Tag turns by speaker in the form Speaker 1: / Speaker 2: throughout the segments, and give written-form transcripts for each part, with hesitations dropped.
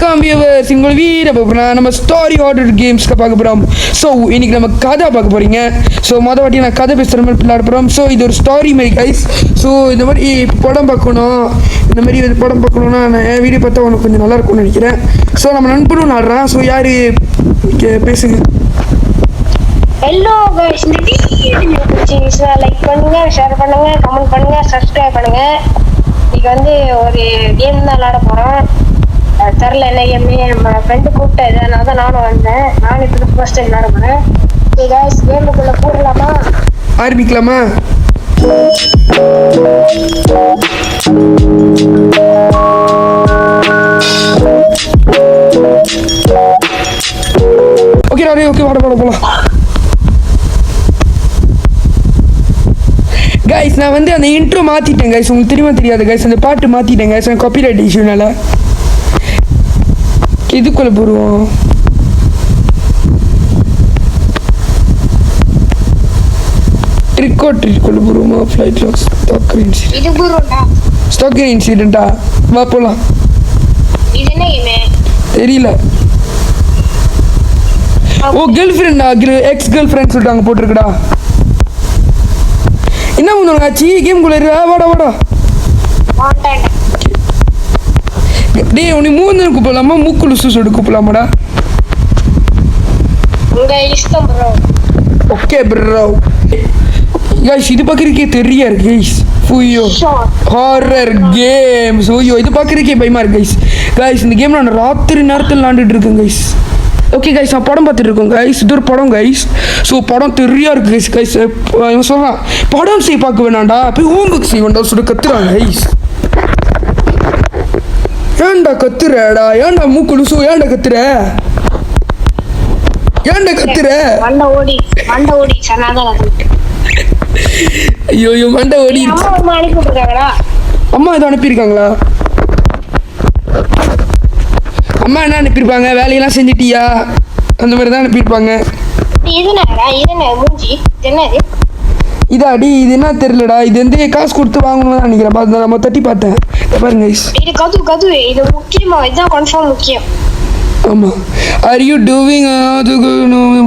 Speaker 1: Welcome viewers, உங்கள் வீர பார்க்குறோம். நம்ம ஸ்டோரி ஆர்டர் கேம்ஸ்க்கு பார்க்க போகிறோம். ஸோ இன்னைக்கு நம்ம கதை பார்க்க போகிறீங்க. ஸோ மொதல் வாட்டி நான் கதை பேசுகிற மாதிரி விளையாட போகிறோம். ஸோ இது ஒரு ஸ்டோரி மாதிரி கைஸ். ஸோ இந்த மாதிரி படம் பார்க்கணும், இந்த மாதிரி வந்து படம் பார்க்கணுன்னா நான் என் வீடியோ பார்த்தா உனக்கு கொஞ்சம் நல்லா இருக்கும்னு நினைக்கிறேன். ஸோ நம்ம நண்பனும் ஆடுறான். ஸோ யார் பேசுங்க.
Speaker 2: ஹலோ गाइस, இந்த வீடியோ பிடிச்சிருந்தா லைக் பண்ணுங்க, ஷேர் பண்ணுங்க, கமெண்ட் பண்ணுங்க, சப்ஸ்கிரைப் பண்ணுங்க. இது வந்து ஒரு கேம் தான் விளையாட போறோம். தெரியல என்ன கேம், நம்ம ஃப்ரெண்டு கூப்பிட்டாரு, அதனால தான் நானும் வந்தேன். நானும் இப்போ ஃபர்ஸ்ட் டைம் விளையாட போறேன். சரி गाइस, கேமுக்குள்ள போடலாமா?
Speaker 1: ஆரம்பிக்கலாமா? ஓகே ஓகே வாட போகலாம். கைஸ் நான் வந்து அந்த இன்ட்ரோ மாற்றிட்டேன் கைஸ். உங்களுக்கு தெரியுமா தெரியாது கைஸ், அந்த பாட்டு மாற்றிட்டேன் கைஸ். அந்த காப்பிரைட் இஷ்யூனால. இதுக்குள்ளே போடுவோம். ட்ரிக்கோட்ரிக்குள்ளே போடுவோமா? ஃப்ளைட் லாக்ஸ் ஸ்டாக் இன்சிடென்ட்டா? வா போகலாம்.
Speaker 2: இது என்ன கேம்
Speaker 1: தெரியல. ஓ கேர்ள் ஃப்ரெண்டா, எக்ஸ் கேர்ள் ஃப்ரெண்ட் சொல்லிட்டு அங்கே போட்டிருக்குடா. என்ன பண்ணுவாங்க ஆச்சு கேம் குள்ள? வாடா வாடா. டேய் உனி மூணு கூப்பிடலாமா? மூக்குள்ள சூசோடு கூப்பிடலாமாடா? Okay bro. கைஸ் இது பார்க்குறதுக்கே தெரியா இருக்கு கைஸ். ஃபுய்யோ ஹாரர் கேம்ஸ். ஓய்யோ இது பார்க்குறதுக்கே பயமா இருக்கு கைஸ். கைஸ் இந்த கேம் நான் ராத்திரி நேரத்தில் விளாண்டுட்டு இருக்கேன் கைஸ். ஓகே கைஸ் நான் படம் பார்த்துட்டு இருக்கோம் கைஸ். இது ஒரு படம் கைஸ். ஸோ படம் தெரியா இருக்கு கைஸ். கைஸ் இவன் சொல்கிறான் படம் செய்ய பார்க்க வேணாண்டா, போய் ஹோம் ஒர்க் செய்ய வேண்டாம் சொல்லிட்டு கத்துறாங்க கைஸ். ஏன்டா கத்துறடா? ஏன்டா மூக்கு லூசு? ஏன்டா கத்துற? ஏன்டா கத்துற? ஐயோ ஐயோ மண்டை ஓடி. அம்மா எதுவும் அனுப்பியிருக்காங்களா? அம்மா என்ன அனுப்பியிருப்பாங்க? வேலையெல்லாம் செஞ்சிட்டியா? அந்த மாதிரி தான் அனுப்பியிருப்பாங்க. இதாடி இது என்ன தெரியலடா. இது வந்து காசு கொடுத்து வாங்கணும்னு நினைக்கிறேன். பார்த்து நம்ம தட்டி பார்த்தேன் பாருங்க கைஸ்.
Speaker 2: இது முக்கியமா, இதுதான் கன்ஃபார்ம் முக்கியம்.
Speaker 1: ஆமாம். Are you doing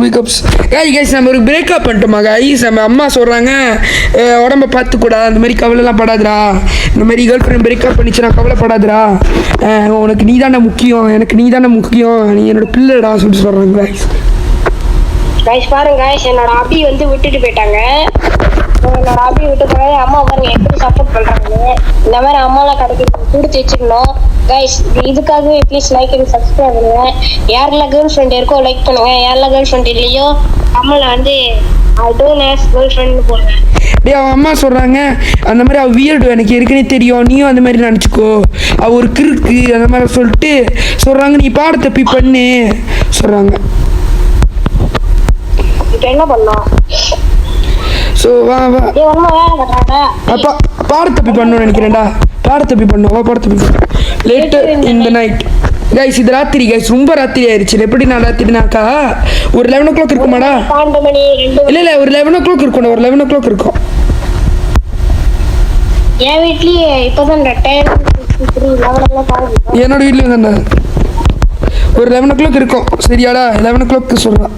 Speaker 1: breakups? Guys நம்ம ஒரு பிரேக்கப் பண்ணிட்டோமா கைஸ்? நம்ம அம்மா சொல்கிறாங்க உடம்ப பார்த்துக்கூடா, அந்த மாதிரி கவலைலாம் படாதுடா. இந்த மாதிரி கேர்ள் ஃப்ரெண்ட் பிரேக்கப் பண்ணிச்சுன்னா கவலைப்படாதுடா, உனக்கு நீ தானே முக்கியம், எனக்கு நீ தானே முக்கியம், நீ என்னோட பிள்ளைடா சொல்லிட்டு சொல்கிறாங்க கைஸ்.
Speaker 2: கைஸ் பாருங்க கைஸ், என்னோட அபி வந்து விட்டுட்டு போயிட்டாங்க. என்னோட அபி விட்டு போய் அம்மா பாருங்க எப்படி சப்போர்ட் பண்றாங்க. இந்த மாதிரி அம்மாலாம் கிடைக்கிறது கொடுத்து வச்சுக்கணும் கைஸ். இதுக்காகவே ப்ளீஸ் லைக் அண்ட் சப்ஸ்கிரைப் பண்ணுங்க. யாரெல்லாம் கேர்ள் ஃப்ரெண்ட் இருக்கோ லைக் பண்ணுங்க. யாரெல்லாம் கேர்ள் ஃப்ரெண்ட் இல்லையோ அம்மால வந்து I don't have girl friend போடுங்க.
Speaker 1: டே அவன் அம்மா சொல்கிறாங்க அந்த மாதிரி அவள் வியர்டு எனக்கு ஏற்கனவே தெரியும், நீயும் அந்த மாதிரி நினச்சிக்கோ, அவள் ஒரு கிறுக்கு அந்த மாதிரி சொல்லிட்டு சொல்கிறாங்க. நீ பாடத்தை போய் பண்ணு சொல்கிறாங்க.
Speaker 2: இப்போ என்ன பண்ணோம்?
Speaker 1: ஸோ வா வா அப்பா பாடத்தப்பி பண்ணணும்னு நினைக்கிறேன்டா. பாடத்தப்பி பண்ணுவா, பாடத்தப்பி பண்ணும் later in the night. Guys இது ராத்திரி கைஸ், ரொம்ப ராத்திரி ஆயிடுச்சு. எப்படி நான் ராத்திரினாக்கா ஒரு 11 o'clock இருக்குமாடா? இல்லை ஒரு 11 o'clock இருக்கணும். ஒரு 11 o'clock இருக்கும்.
Speaker 2: என் வீட்லயே இப்போதான்
Speaker 1: என்னோட வீட்லயும் தானே ஒரு 11 o'clock இருக்கும். சரியாடா? 11 o'clock சொல்கிறான்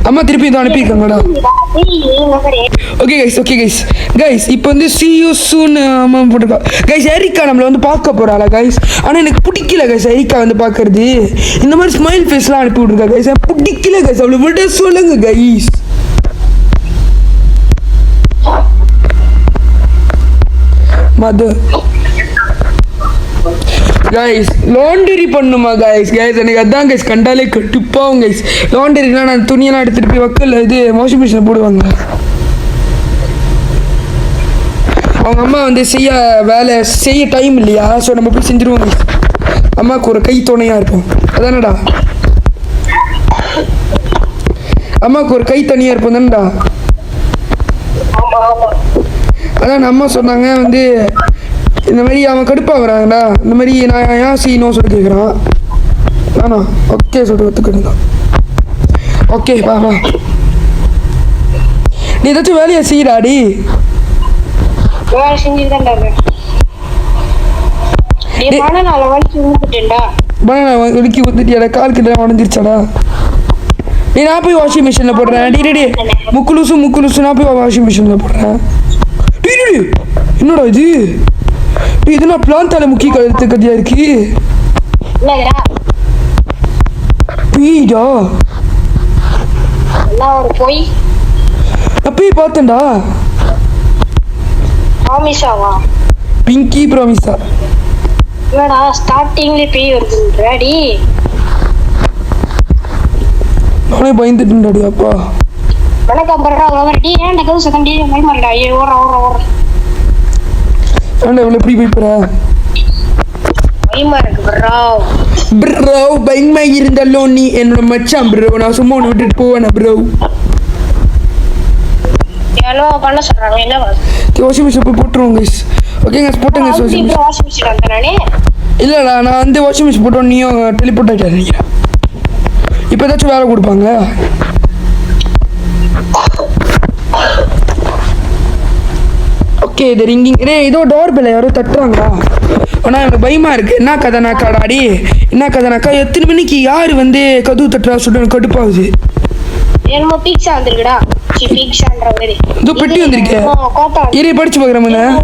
Speaker 1: அம்மா. திருப்பி இதை அனுப்பியிருக்காங்கடா. Okay guys okay guys guys இப்போ வந்து see you soon அம்மா போட்டிருக்கா கைஸ். எரிக்கா நம்மளை வந்து பார்க்க போகிறாளா கைஸ்? ஆனால் எனக்கு பிடிக்கல கைஸ் எரிக்கா வந்து பார்க்கறது. இந்த மாதிரி ஸ்மைல் ஃபேஸ்லாம் அனுப்பி விட்ருக்கா கைஸ். பிடிக்கல கைஸ். அவளை விட சொல்லுங்க கைஸ். மது கைஸ் லாண்டரி பண்ணுமா கைஸ்? கைஸ் எனக்கு அதான் கைஸ் கண்டாலே கட்டுப்பாவும் கைஸ். லாண்டரினா நான் துணியெல்லாம் எடுத்துகிட்டு போய் வக்கல் இது வாஷிங் மிஷினில் போடுவாங்க. அவங்க அம்மா வந்து வேலை செய்ய டைம் இல்லையா? ஸோ நம்ம போய் செஞ்சுருவோம் கைஸ். அம்மாவுக்கு ஒரு கை துணையாக இருப்போம். அதானடா? அம்மாவுக்கு ஒரு கை தனியாக இருப்போம் தானடா? அதான் அம்மா சொன்னாங்க வந்து இந்த மாதிரி அவன் கடுப்பாக வராங்கடா, இந்த மாதிரி நான் ஏன் செய்யணும் சொல்லி கேட்குறான். ஆனா ஓகே சொல்லிட்டு ஒத்துக்கிட்டு. ஓகே வா வா, நீ ஏதாச்சும் வேலையை செய்யறாடி? பனானா ஒதுக்கி ஊற்றிட்டியாடா, கால் கிட்ட உடஞ்சிருச்சாடா. டேய் நான் போய் வாஷிங் மிஷினில் போடுறேன். டே முக்கு லூசு நான் போய் வாஷிங் மிஷினில் போடுறேன். டே என்னடா இது? டேய் இது நான் பிளான்ட்டால முக்கிய கழுத்து கதியாக இருக்கு.
Speaker 2: என்னடா
Speaker 1: பீடா
Speaker 2: எல்லாம் ஒரு போய்
Speaker 1: அப்பயே பார்த்தேன்டா.
Speaker 2: ப்ராமிஸாவா?
Speaker 1: பிங்கி ப்ராமிஸா?
Speaker 2: என்னடா ஸ்டார்டிங்ல பேய் வருதுன்றாடி.
Speaker 1: நானே பயந்துட்டேன்டாடி அப்பா.
Speaker 2: வணக்கம் பண்றா வரடி. ஏன்டா கவு செகண்டி பயமாடா. ஏ ஓடுற
Speaker 1: ஏன்டா இவ்வளோ எப்படி போய் போற?
Speaker 2: பயமா இருக்கு
Speaker 1: ப்ரோ பயமா இருந்தாலும் நீ என்னோட மச்சான் ப்ரோ. நான் சும்மா ஒன்று விட்டுட்டு போவேனா ப்ரோ?
Speaker 2: ஏனோ பண்ண சொல்றாங்க. என்ன
Speaker 1: வாஷிங் மிஷின் போய் போட்டுருவோம் கைஸ். ஓகே கைஸ் போட்டேன் guys washing machine.
Speaker 2: Washing machine வந்தானே.
Speaker 1: இல்லைடா நான் வந்து வாஷிங் மிஷின் போட்டோம், நீயும் டெலிபோர்ட் ஆகிட்டா நினைக்கிறேன். இப்போ ஏதாச்சும் வேலை கொடுப்பாங்க. ஓகே இது ரிங்கிங். ஏதோ டோர் பெல்ல யாரோ தட்டுறாங்களா? ஆனால் எனக்கு பயமாக இருக்குது. என்ன கதைனாக்காடாடி, என்ன கதைனாக்கா எத்தனை மணிக்கு யார் வந்து கதவு தட்டுறா சொல்லிட்டு எனக்கு கடுப்பாகுது.
Speaker 2: என்னமோ பீட்சா வந்திருக்குடா. பீட்சான்ற மாதிரி
Speaker 1: இதோ பெட்டி வந்திருக்கேன். இரு படிச்சு பார்க்குறேன்.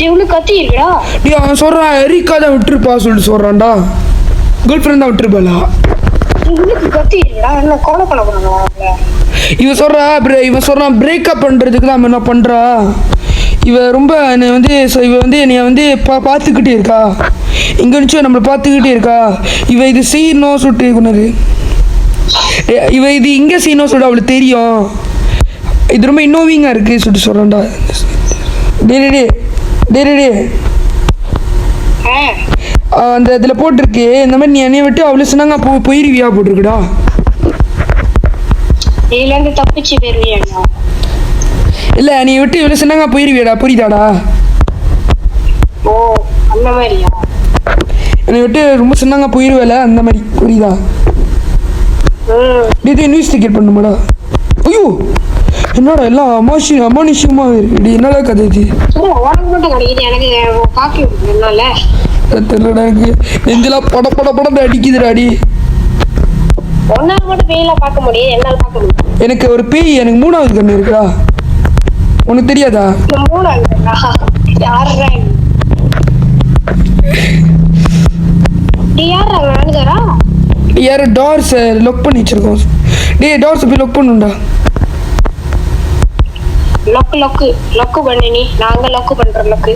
Speaker 2: இவ்வளோ கத்தி இருக்குடா.
Speaker 1: டே அவன் சொல்கிறான் எரிக்கா தான் விட்டுருப்பா சொல்லிட்டு சொல்கிறான்டா. கேர்ள் ஃப்ரெண்ட் தான் விட்டுருப்பாளா?
Speaker 2: இவளுக்கு கத்தி இருக்குடா. என்ன கொலை பண்ண போறாங்க?
Speaker 1: இவன் சொல்கிறான் பிரேக்கப் பண்ணுறதுக்கு தான் என்ன பண்ணுறா இவ. ரொம்ப என்னை வந்து இவ வந்து என்னை வந்து பார்த்துக்கிட்டே இருக்கா. இங்கே இருந்துச்சு நம்மளை பார்த்துக்கிட்டே இருக்கா. இவ இது செய்யணும் சொல்லிட்டு கொண்டாரு. இவ இது இங்கே செய்யணும் சொல்லிட்டு அவளுக்கு தெரியும். இது ரொம்ப இன்னோவிங்காக இருக்குது சொல்லிட்டு சொல்கிறான்டா. டே அந்த இதில் போட்டிருக்கு இந்த மாதிரி நீ என்னைய விட்டு அவ்வளோ சொன்னாங்க போயிருவியா போட்டிருக்குடா.
Speaker 2: இதுலேருந்து தப்பிச்சு போயிருவியா?
Speaker 1: இல்லை நீ விட்டு இவ்வளோ சொன்னாங்க போயிருவியாடா, புரியுதாடா?
Speaker 2: ஓ அந்த மாதிரியா?
Speaker 1: என்னை விட்டு ரொம்ப சொன்னாங்க போயிருவேல அந்த மாதிரி, புரியுதா? இது நியூஸ் டிக்கெட் பண்ணுமாடா. ஐயோ என்னடா எல்லாம் அமானுஷ்யமாக இருக்குடி. என்னடா கதை இது?
Speaker 2: மட்டும் கிடைக்குது எனக்கு பாக்கி என்னால
Speaker 1: தெரியலடா. எனக்கு நெஞ்செல்லாம் படம் அடிக்குதுடாடி.
Speaker 2: ஒன்னால மட்டும் பேயெல்லாம் பார்க்க முடியும், என்னால பார்க்க முடியும்.
Speaker 1: எனக்கு ஒரு பேய் எனக்கு 3வது கண்ணு இருக்குடா. உனக்கு தெரியாதா?
Speaker 2: 3வது யாரா? யாரா மேனேஜரா?
Speaker 1: யாரு டோர்ஸ் லாக் பண்ணி வச்சிருக்கோம். டேய் டோர்ஸ் போய் லாக் பண்ணுடா.
Speaker 2: லொக்கு பண்ணி நீ நாங்க லொக்கு பண்றோம். லொக்கு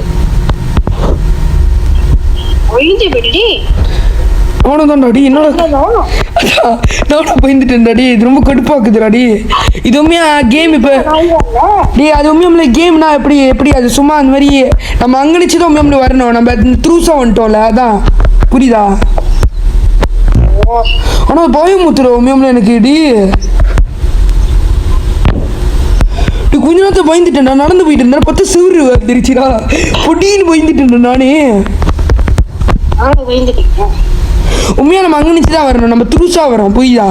Speaker 2: ஒழிஞ்சு போயிடுடி.
Speaker 1: அவனதான்டாடி என்னோட நானும் பயந்துட்டேன்டாடி. இது ரொம்ப கடுப்பாக்குதுடாடி. இது உண்மையா கேம். இப்போ டே அது உண்மையா கேம்னா எப்படி அது சும்மா அந்த மாதிரி நம்ம அங்கனிச்சு தான் உண்மையா வரணும். நம்ம த்ரூஸாக வந்துட்டோம்ல, அதான் புரியுதா? ஆனால் பயமுத்துறோம் உண்மையா எனக்கு. கொஞ்ச நேரத்தை பயந்துட்டேன்டா. நடந்து போயிட்டு இருந்தேன், பத்து சிவரு வந்துருச்சுடா. பொடின்னு பயந்துட்டேன் நானே. உண்மையா நம்ம அங்கே நிச்சு தான் வரணும், நம்ம துருசா வரோம், புரியுதா?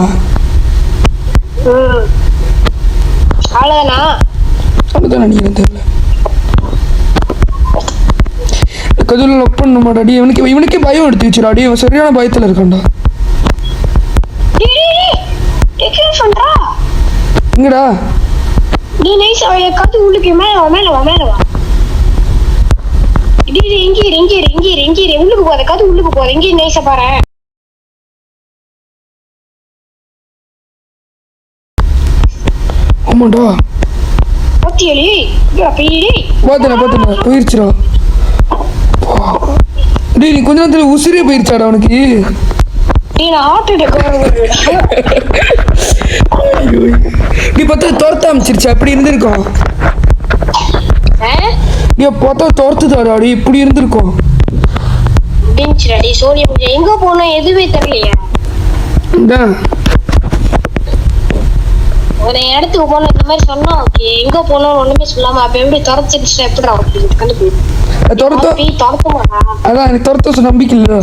Speaker 1: அவ்வளோதான் நினைக்கிறேன். தெரியல கதுல லொக் பண்ணுமாடாடி. இவனுக்கே பயம் எடுத்து வச்சுடாடி. இவன் சரியான பயத்தில் இருக்கான்டா. எங்கடா
Speaker 2: நீ நைஸ் கத்து உள்ளுக்கு மேல வா. இங்கே உள்ளுக்கு போத கத்து உள்ளுக்கு போத. இங்கே நைஸா பாரு.
Speaker 1: ஆமாண்டா
Speaker 2: பத்தியலி பீடி
Speaker 1: பார்த்தேன் போயிருச்சுடா. டேய் நீ கொஞ்ச நேரத்தில் உசிரே போயிருச்சாடா அவனுக்கு. நீ பார்த்தா துரத்த அமைச்சிருச்சு. அப்படி இருந்திருக்கோம். நீ பார்த்தா துரத்துதாடாடி. இப்படி இருந்திருக்கோம்.
Speaker 2: எங்க போனோம் எதுவுமே தெரியலையா? ஒரு இடத்துக்கு போனோம் இந்த மாதிரி சொன்னோம். எங்க போனோம் ஒண்ணுமே சொல்லாம அப்ப எப்படி துரத்துச்சுன்னா எப்படி
Speaker 1: அதான் எனக்கு துரத்த நம்பிக்கை இல்ல.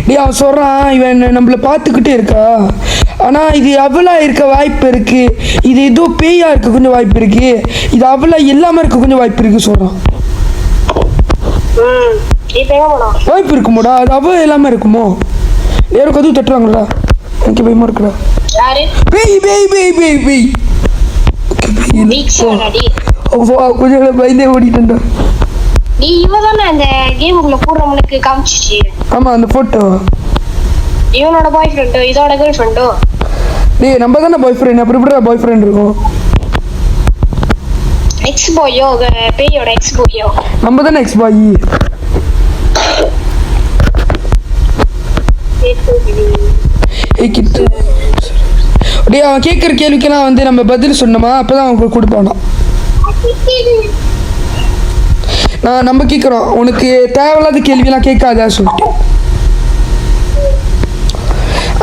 Speaker 1: டே அவன் சொல்றான் இவன் நம்மள பார்த்துக்கிட்டே இருக்கா. ஆனா இது அவளா இருக்க வாய்ப்பு இருக்கு, இது ஏதோ பேயா இருக்க கொஞ்சம் வாய்ப்பு இருக்கு, இது அவளா இல்லாம இருக்க கொஞ்சம் வாய்ப்பு இருக்கு சொல்றான்.
Speaker 2: இப்ப எங்க போனோம்?
Speaker 1: வாய்ப்பு இருக்குமோடா, அது அவ இல்லாம இருக்குமோ? யாரும் கதவு தட்டுறாங்களா? எனக்கு பயமா இருக்குடா.
Speaker 2: யாரு?
Speaker 1: பேய் பேய் பேய் பேய் பேய்.
Speaker 2: வீக்ஸாடி.
Speaker 1: கொஞ்சம் பயந்தே ஓடிட்டேன்டா.
Speaker 2: நீ இவதானே அந்த கேமுக்குள்ள போடுறவனுக்கு காமிச்சிச்சு.
Speaker 1: ஆமா, அந்த போட்டோ
Speaker 2: இவனோட பாய் ஃப்ரெண்டோ இதோட கேர்ள் ஃப்ரெண்டோ?
Speaker 1: டேய் நம்ம தானே பாய் ஃப்ரெண்ட், அப்படி இப்படி பாய் ஃப்ரெண்ட் இருக்கும்.
Speaker 2: எக்ஸ் பாயோ, பேயோட எக்ஸ் பாயோ.
Speaker 1: நம்ம தானே எக்ஸ் பாய். டேய் அவன் கேட்குற கேள்விக்கெல்லாம் வந்து நம்ம பதில் சொன்னோமா, அப்பதான் அவன் கொடுப்பானா. நம்ம கேட்குறோம், உனக்கு தேவையில்லாத கேள்வியெல்லாம் கேட்காதா சொல்லிட்டு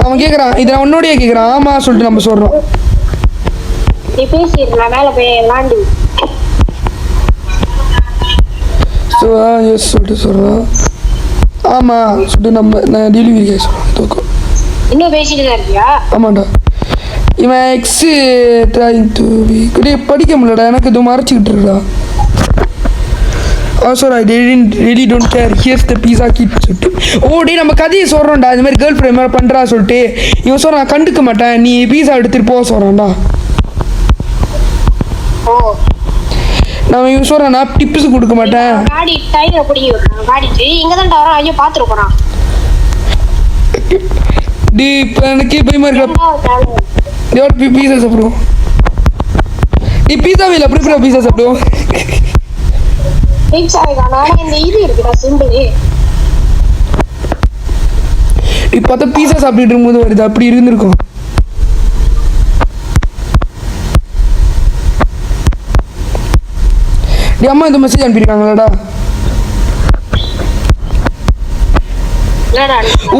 Speaker 1: அவன் கேட்குறான். இதை உன்னோடைய கேட்குறான். ஆமா சொல்லிட்டு நம்ம சொல்றோம்.
Speaker 2: நீ பேசிட்டு நான் மேல போய் லாண்டி.
Speaker 1: எஸ் சொல்லிட்டு சொல்றான். ஆமா சொல்லிட்டு நான் டெலிவரி சொல்றோம்.
Speaker 2: இன்னும் பேசிட்டு தான் இருக்கியா?
Speaker 1: ஆமாண்டா. இவன் எக்ஸ் படிக்க முடியலடா, எனக்கு இது மறைச்சிக்கிட்டு இருக்கா. sorry, I really don't care. Here's the pizza kit சொல்லிட்டு ஓடி நம்ம கதையை சொல்கிறோம்டா. இந்த மாதிரி கேர்ள் ஃப்ரெண்ட் மாதிரி பண்ணுறா சொல்லிட்டு இவன் சொல்கிறான் கண்டுக்க மாட்டேன், நீ பீஸா எடுத்துகிட்டு போக சொல்கிறான்டா. நான் இவன் சொல்கிறேன் நான் டிப்ஸ் கொடுக்க மாட்டேன்.
Speaker 2: காடி டயரை பிடிங்கி விட்றான். காடிட்டு இங்கே தான் வரான். ஐயோ பார்த்துட்டு போகிறான்.
Speaker 1: டி இப்போ எனக்கு பயமா இருக்கா. பீஸா சாப்பிடுவோம். நீ பீஸாவே இல்லை, அப்படி பீஸா சாப்பிடுவோம். இப்ப பீஸா சாப்பிட்டு இருக்கும்போது வருது, அப்படி இருந்திருக்கும். அம்மா இந்த மெசேஜ் அனுப்பியிருக்காங்களாடா.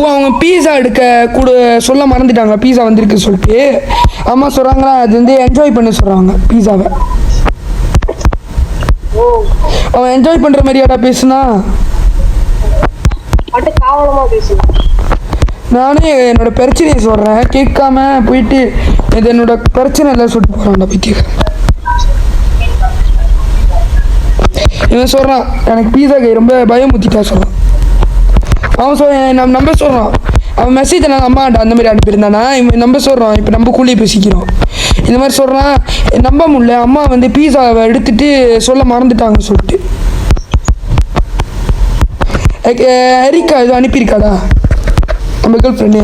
Speaker 1: அவங்க பீஸா எடுக்க கூட சொல்ல மறந்துட்டாங்க, பீஸா வந்திருக்கு சொல்லிட்டு. அம்மா சொல்றாங்களா அது வந்து என்ஜாய் பண்ண சொல்றாங்க பீஸாவை. அவன் என்ஜாய் பண்ற மாதிரியாடா பேசுனா. நானே என்னோட பிரச்சனையை சொல்றேன், கேட்காம போயிட்டு இது என்னோட பிரச்சனை எல்லாம் சொல்லிட்டு போறான்டா பைத்தியம். இவன் சொல்றான் எனக்கு பீஸா கை ரொம்ப பயமுத்திட்டா சொல்றான். அவன் நம்ம நம்பர் சொல்றான். அவன் மெசேஜ் நான் அம்மாண்டா அந்த மாதிரி அனுப்பியிருந்தானா. இவன் நம்ப சொல்றான். இப்போ நம்ம கூலியை பேசிக்கிறோம். இந்த மாதிரி சொல்கிறான், நம்ப முடியல, அம்மா வந்து பீஸாவை எடுத்துட்டு சொல்ல மறந்துட்டாங்க சொல்லிட்டு. எரிக்கா இது அனுப்பியிருக்காடா நம்ம கேர்ள் ஃப்ரெண்டு.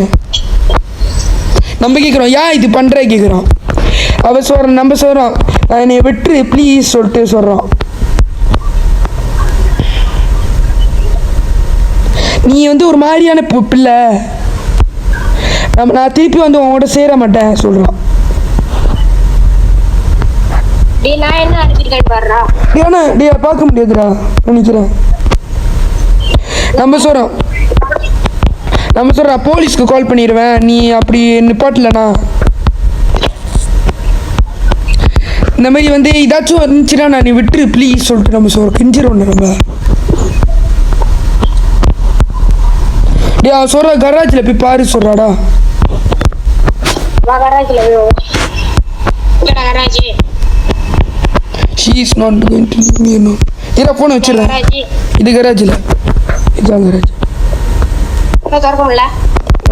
Speaker 1: நம்ம கேட்குறோம் ஏன் இது பண்ணுற கேட்குறோம். அவள் சொல்கிறான், நம்ம சொல்கிறோம் என்னை விட்டுரு ப்ளீஸ் சொல்லிட்டு சொல்கிறோம். நீ வந்து ஒரு மாதிரியான பிள்ளை, நான் திருப்பி வந்து உங்கள்கிட்ட சேர மாட்டேன் சொல்கிறான். பார்க்க முடியாதுடா நினைக்கிறேன். நம்ம சொல்கிறோம் போலீஸ்க்கு கால் பண்ணிடுவேன் நீ அப்படி நிப்பாட்டலண்ணா. இந்த மாதிரி வந்து ஏதாச்சும் இருந்துச்சுன்னா நான் நீ விட்டுரு ப்ளீஸ் சொல்லிட்டு நம்ம சொல்கிறோம். கெஞ்சிரும் நம்ம. அவன் சொல்கிற கராஜில் போய் பாரு சொல்கிறாடா. She is not going to leave me alone. இதை ஃபோனை வச்சிடுறேன். இது கராஜில், இதுதான் கராஜ்.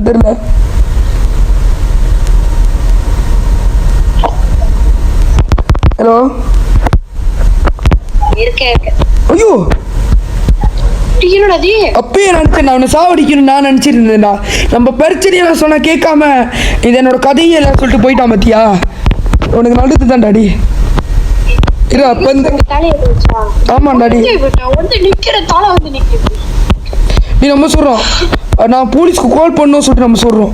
Speaker 1: தெரியல. ஹலோ. ஐயோ அப்பயே நினைச்சேன் நான் சாவடிக்கணும் நான் நினைச்சிருந்தேன்டா. நம்ம பிரச்சனையெல்லாம் சொன்னா கேட்காம இது என்னோட கதையெல்லாம் சொல்லிட்டு போயிட்டான் பத்தியா. உனக்கு நல்லது தான் டாடி. ஆமாண்டாடி நீ நம்ம சொல்றோம் நான் போலீஸ்க்கு கால் பண்ணோம் சொல்லிட்டு நம்ம சொல்றோம்.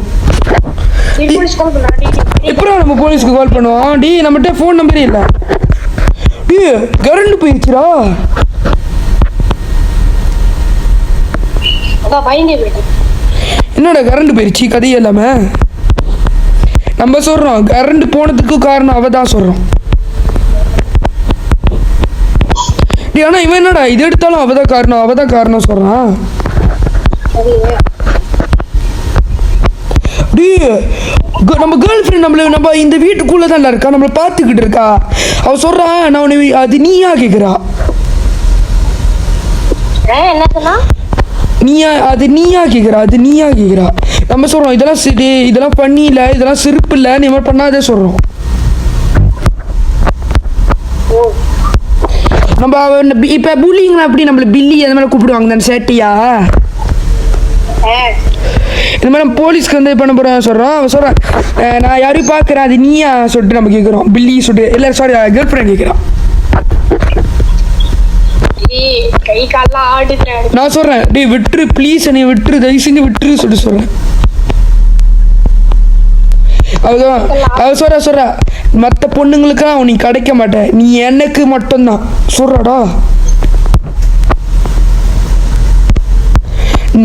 Speaker 1: எப்பறம் நம்ம போலீஸ்க்கு கால் பண்ணுவோம். டி நம்மகிட்ட ஃபோன் நம்பரே இல்லை. டி கரண்ட் போயிடுச்சுடா. என்னடா கரண்ட் போயிடுச்சு கதையே இல்லாம. நம்ம சொல்றோம் கரண்ட் போனதுக்கு காரணம் அவ தான் சொல்றோம். ஆனா இவன் என்னடா இது எடுத்தாலும் அவதான் காரணம் சொல்றான். நம்ம கேர்ள் ஃப்ரெண்ட் நம்ம இந்த வீட்டுக்குள்ள தான் இருக்கா, நம்மளை பார்த்துக்கிட்டு இருக்கா. அவ சொல்றான் நான் அது நீயா கேக்குறா. நீயா கேட்குறா நம்ம சொல்கிறோம் இதெல்லாம் இதெல்லாம் பண்ணியில்ல, இதெல்லாம் சிரிப்பு இல்லை, நீ மாதிரி பண்ணாதே சொல்கிறோம். நம்ம இப்போ புல்லிங்களா அப்படி நம்மள பில்லி அந்த மாதிரி கூப்பிடுவாங்க தானே சேட்டியா? இந்த மாதிரி நம்ம போலீஸ்க்கு வந்து பண்ண போகிறோம் சொல்கிறோம். அவன் சொல்கிறேன் நான் யாரையும் பார்க்குறேன் அது நீயா சொல்லிட்டு நம்ம கேட்குறோம். பில்லி சொல்லிட்டு இல்லை சாரி கேர்ள் ஃப்ரெண்ட் கேட்குறான்.
Speaker 2: கை கால்லாம் ஆடுறேன்.
Speaker 1: நான் சொல்கிறேன் டேய் விட்டுரு ப்ளீஸ், என்னை விட்டுரு தயவு செஞ்சு விட்டுரு சொல்லிட்டு சொல்கிறேன். அவ சொல்ற மற்ற பொண்ணுங்களுக்கெல்லாம் நீ கிடைக்க மாட்டேன், நீ எனக்கு மட்டும்தான் சொல்றடா.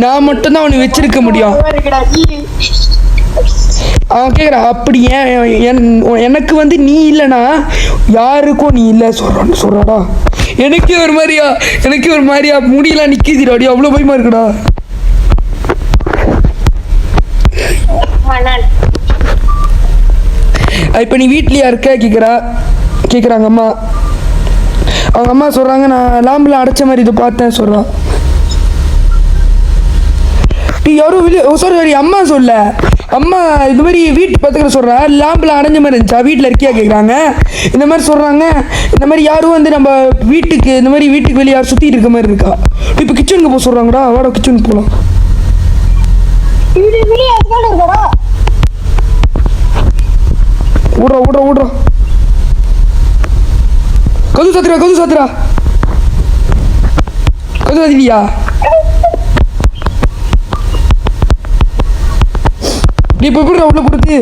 Speaker 1: நான் மட்டும்தான் அவனை வச்சிருக்க முடியும். அவன் கேட்குறா அப்படி எனக்கு வந்து நீ இல்லைனா யாருக்கும் நீ இல்லை சொல்றாடா. எனக்கே ஒரு மாதிரியா முடியெல்லாம் நிற்கிதுடாடி, அவ்வளோ பயமா இருக்குடா. இப்போ நீ வீட்லையா இருக்க கேட்குறாங்க அம்மா. அவங்க அம்மா சொல்கிறாங்க நான் லாம்பில் அடைச்ச மாதிரி இதை பார்த்தேன் சொல்கிறான். நீ யாரும் சாரி அம்மா அம்மா இந்த மாதிரி வீட்டு பக்கத்தில் சொல்கிறா லாம்பில் அடைஞ்ச மாதிரி இருந்துச்சா வீட்டில் இருக்கியா கேட்குறாங்க. இந்த மாதிரி சொல்கிறாங்க. இந்த மாதிரி யாரும் வந்து நம்ம வீட்டுக்கு இந்த மாதிரி வீட்டுக்கு வெளியே யாரும் சுற்றிட்டு இருக்க மாதிரி இருக்கா. இப்போ கிச்சனுக்கு போக சொல்கிறாங்கடா, வாடா கிச்சனுக்கு போகலாம். ஓடுறா கது சாத்துறா கதிரியா நீ இப்போ எப்படி உள்ள கொடுத்து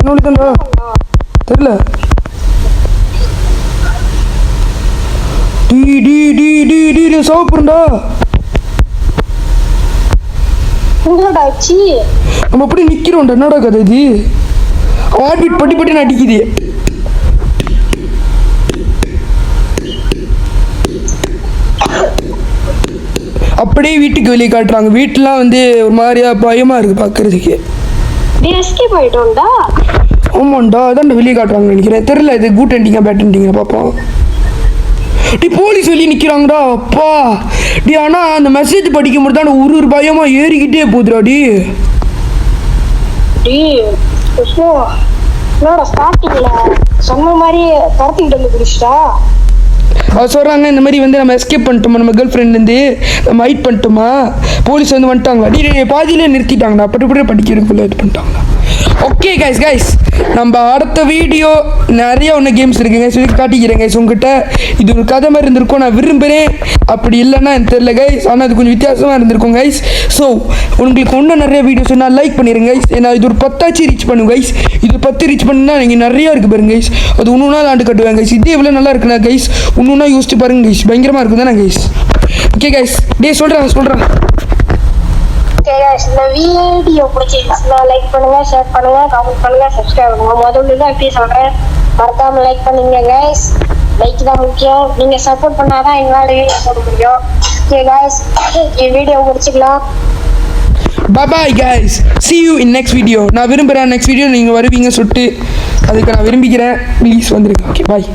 Speaker 1: என்ன தெரியல. டி சாப்பிடுறா நம்ம எப்படி நிக்கிறோம்டா, என்னடா கதை இது? ஹார்ட் பீட் பட்டி அடிக்குது. அப்படியே வீட்டுக்கு வெளியே காட்டுறாங்க. வீட்டுலாம் வந்து ஒரு மாதிரியா பயமா இருக்கு பாக்குறதுக்கு. ஆமாண்டா அதான் வெளியே காட்டுறாங்க நினைக்கிறேன். தெரியல இது கூட் எண்டிங்க பேட் எண்டிங்க பார்ப்போம். டி போலீஸ் வெளியே நிற்கிறாங்கடா அப்பா. டி ஆனால் அந்த மெசேஜ் படிக்கும்போது தான் ஒரு பயமா ஏறிக்கிட்டே போகுதுடாடி.
Speaker 2: சொன்ன மாதிரி கடத்திக்கிட்டு வந்து குடிச்சிட்டா.
Speaker 1: அவ சொல்கிறாங்க இந்த மாதிரி வந்து நம்ம எஸ்கேப் பண்ணிட்டோமா, நம்ம கேர்ள் ஃப்ரெண்ட்லேருந்து நம்ம ஹைட் பண்ணிட்டோமா, போலீஸ் வந்து வந்துட்டாங்களா. டி பாதியிலே நிறுத்திட்டாங்கடா, பட்டு படிக்கிறதுக்குள்ளே இது பண்ணிட்டாங்களா. ஓகே கைஸ் நம்ம அடுத்த வீடியோ நிறைய ஒன்று கேம்ஸ் இருக்குங்க சொல்லி காட்டிக்கிறேன் கைஸ் உங்ககிட்ட. இது ஒரு கதை மாதிரி இருந்திருக்கும் நான் விரும்புகிறேன். அப்படி இல்லைன்னா எனக்கு தெரியல கைஸ், ஆனால் அது கொஞ்சம் வித்தியாசமாக இருந்திருக்கும் கைஸ். ஸோ உங்களுக்கு இன்னும் நிறைய வீடியோஸ் நான் லைக் பண்ணிடுங்க கைஸ். ஏன்னா இது ஒரு 10 ரீச் பண்ணும் கைஸ். இது 10 ரீச் பண்ணுன்னா நீங்கள் நிறையா இருக்குது பாருங்க கைஸ். அது இன்னொன்னா ஆண்டு கட்டுவேன் கைஸ். இதே எவ்வளோ நல்லா இருக்குண்ணா கைஸ், இன்னொன்னா யோசிச்சு பாருங்க கைஸ், பயங்கரமாக இருக்கும் தானே கைஸ். ஓகே கைஸ் சொல்கிறேன்.
Speaker 2: ஓகே गाइस இந்த வீடியோ பிடிச்சிருந்தா லைக் பண்ணுங்க, ஷேர் பண்ணுங்க, கமெண்ட் பண்ணுங்க, சப்ஸ்கிரைப் பண்ணுங்க. முதல்ல தான் இப்படி சொல்றேன், மறக்காம லைக் பண்ணுங்க गाइस. லைக் தான் முக்கியம். நீங்க சப்போர்ட் பண்ணாதான் எங்களால வீடியோ போட முடியும். ஓகே गाइस இந்த வீடியோ முடிச்சுக்கலாம்.
Speaker 1: Bye guys, see you in next video. நான் விரும்புகிறேன் நெக்ஸ்ட் வீடியோ நீங்கள் வருவீங்க சொல்லிட்டு அதுக்கு நான் விரும்பிக்கிறேன். ப்ளீஸ் வந்துருங்க. Okay bye.